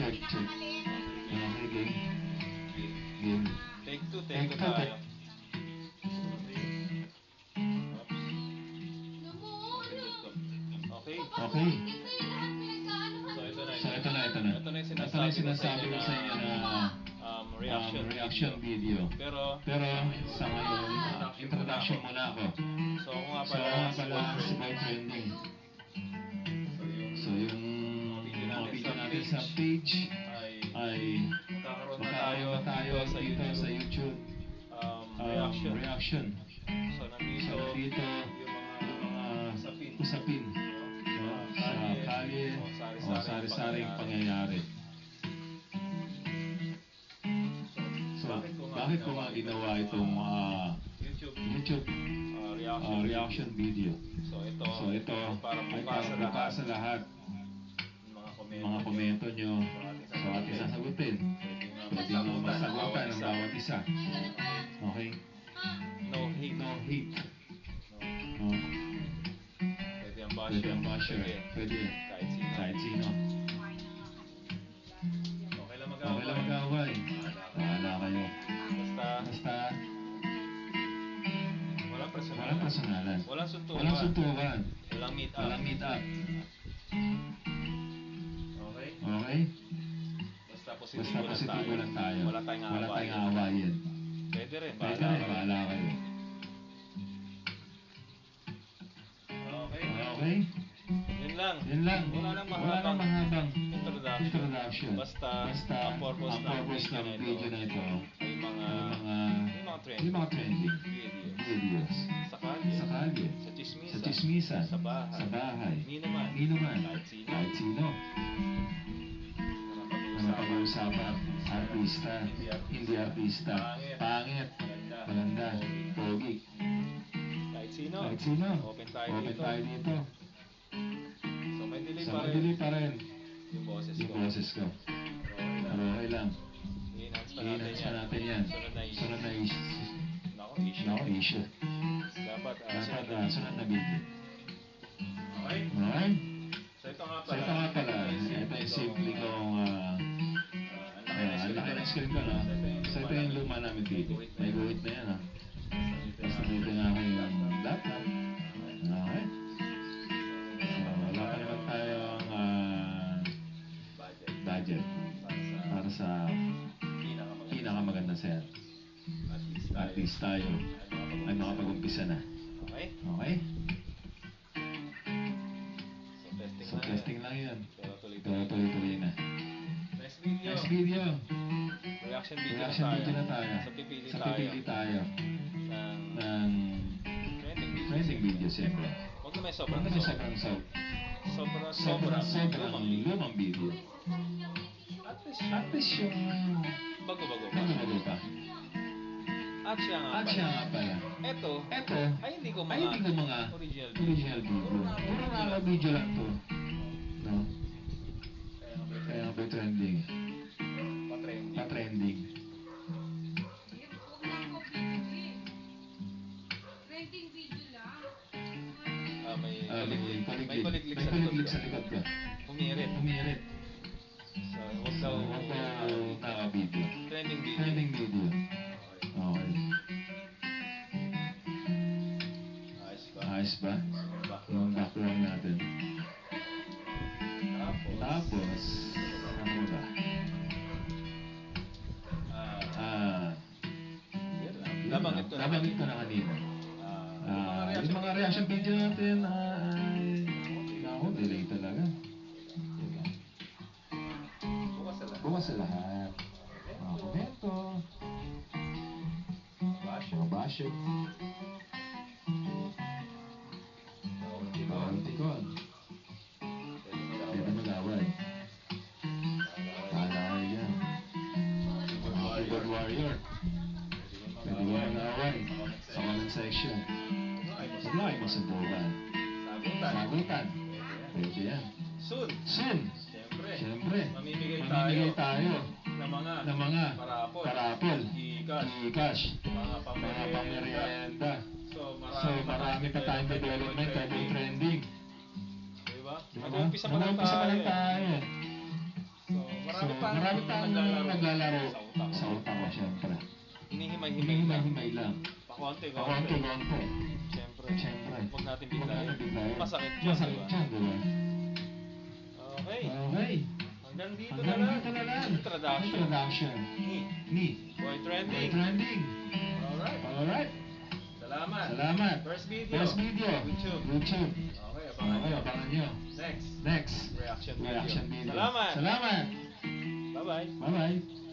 check. Okay, game. Game. Take two Take tayo. Okay. Okay. So ito na. Ito na yung sinasabi ko sa inyo na reaction video. Pero sa ngayon, introduction muna ako. So ako nga So pala si Boy Trending. So yung mga video natin sa page ay magkakaroon na tayo dito sa YouTube. Reaction. So nandito yung mga usapin sa kalye o sari-saring pangyayari. So, bakit ko nga ginawa itong YouTube reaction video? So ito ay para bukas sa lahat. Mga komento nyo, so ating sasagutin. Pwede nyo masagutan ng bawat isa. Okay? No hate. No. Pwede ang basher. Pwede. Kahit sino. Okay lang Okay lang mag-away. Bahala kayo. Basta walang personalan. Walang Walang suntukan. Walang meet up. Walang meet up. Okay? Basta Positibo lang tayo. Wala tayong awayin. Pwede rin. Bahala kayo. Okay? Yun lang. Wala nang mahabang introduction. Basta ang purpose ng video na ito ay yung mga trending videos. Sa kalye. Sa chismisan. Sa bahay. Ni naman. Kahit sino. Napag-uusapan, artista, hindi artista, pangit, maganda, pogi. Kahit sino. Open tayo dito. So may delay pa rin. Yung boses ko. Pero okay lang. I-enhance pa natin yan. Sunod na issue. Dapat sunod na video. Okay? So ito nga pala. Ito yung simple kong ang laki ng screen ko, no? So ito yung luma namin dito. May guhit na yan, ha? Basta dito nga ako yung laptop. Okay? So wala pa naman tayong budget para sa pinakamaganda set. At least tayo ay makapag-umpisa na. Okay? So testing lang yan. Pero tuloy-tuloy na. Next video. Reaction video na tayo. So pipili tayo ng trending video siyempre. Huwag na may Sobrang lumang video. At least yung bago pa. At siya nga pala. Ito ay hindi ko mga original video. Puro nga video lang to. No? Kaya nga trending. Pa-trending. May kuliglig sa likod ko. Umiirit. So, wag daw video. Trending video. Okay. Ayos ba? Yung background natin. Tapos, ano ba? Nabanggit ko na kanina. Yung mga reaction video natin ay delay talaga. Bukas sa lahat. Mga komento. Basher. Tikon. Pwede mag-away. Bahala kayo yan. Keyboard warrior. Pwede mo mag-away sa comment section. Huwag lang kayo masuntukan. Sagutan. Pwede yan. Soon. Siyempre. Mamimigay tayo ng mga parapol. Gcash. Mga pamerienda. So marami pa tayong development about trending. Diba? Mag-umpisa pa lang tayo. So marami pang naglalaro sa utak ko, syempre. Hinihimay-himay lang. Pakonti-konti. Siyempre. Huwag natin biglayin. Masakit yan, di ba? Okay. Hanggang dito na lang. Introduction. Ni. Boy Trending. Alright. Salamat. First video. YouTube. Okay, abangan nyo. Next. Reaction video. Reaction video. Salamat. Salamat. Bye-bye. Bye-bye.